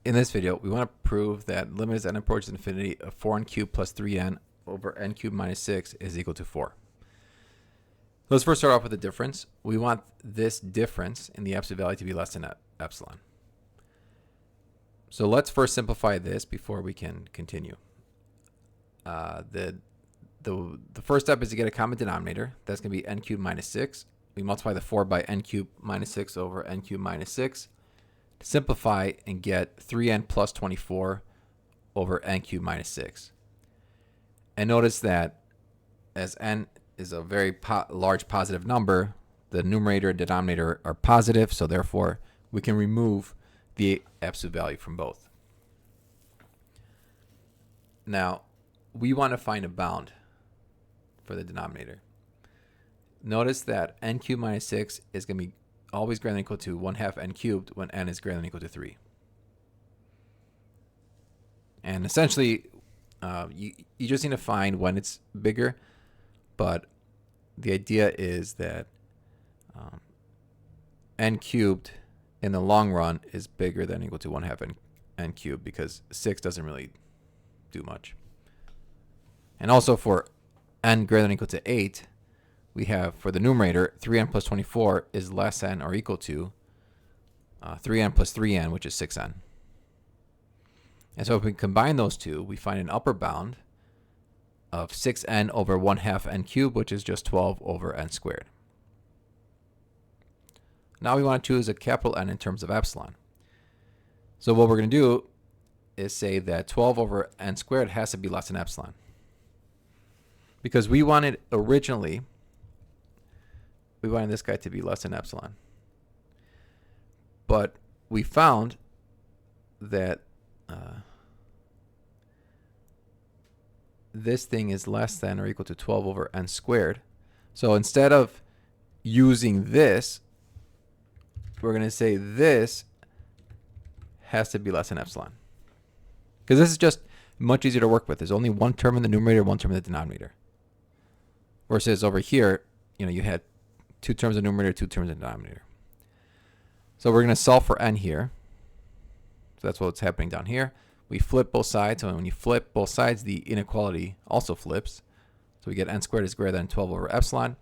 In this video, we want to prove that limit as n approaches infinity of 4n cubed plus 3n over n cubed minus 6 is equal to 4. Let's first start off with the difference. We want this difference in the absolute value to be less than epsilon. So let's first simplify this before we can continue. The first step is to get a common denominator. That's going to be n cubed minus 6. We multiply the 4 by n cubed minus 6 over n cubed minus 6. To simplify and get 3n plus 24 over n cubed minus 6. And notice that as n is a very large positive number, the numerator and denominator are positive, so therefore we can remove the absolute value from both. Now, we want to find a bound for the denominator. Notice that n cubed minus 6 is going to be always greater than or equal to 1/2 n cubed when n is greater than or equal to 3. And essentially, you just need to find when it's bigger, but the idea is that n cubed in the long run is bigger than or equal to 1/2 n cubed because 6 doesn't really do much. And also for n greater than or equal to 8, we have for the numerator 3n plus 24 is less than or equal to 3n plus 3n, which is 6n. And so if we combine those two, we find an upper bound of 6n over 1/2 n cubed, which is just 12 over n squared. Now we want to choose a capital N in terms of epsilon. So what we're going to do is say that 12 over n squared has to be less than epsilon. Because we wanted originally, we wanted this guy to be less than epsilon. But we found that this thing is less than or equal to 12 over n squared. So instead of using this, we're going to say this has to be less than epsilon. Because this is just much easier to work with. There's only one term in the numerator, one term in the denominator. Versus over here, you had two terms in the numerator, two terms in the denominator. So we're going to solve for n here. So that's what's happening down here. We flip both sides. So when you flip both sides, the inequality also flips. So we get n squared is greater than 12 over epsilon.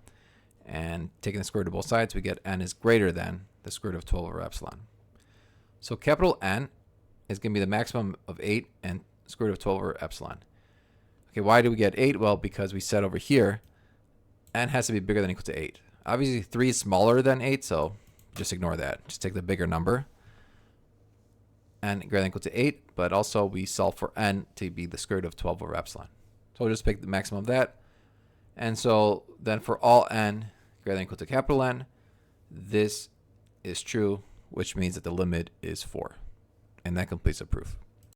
And taking the square root of both sides, we get n is greater than the square root of 12 over epsilon. So capital N is going to be the maximum of 8 and square root of 12 over epsilon. Okay, why do we get 8? Well, because we said over here, n has to be bigger than or equal to 8. Obviously, 3 is smaller than 8, so just ignore that. Just take the bigger number. N greater than or equal to 8, but also we solve for n to be the square root of 12 over epsilon. So we'll just pick the maximum of that. And so then for all n greater than or equal to capital N, this is true, which means that the limit is 4. And that completes the proof.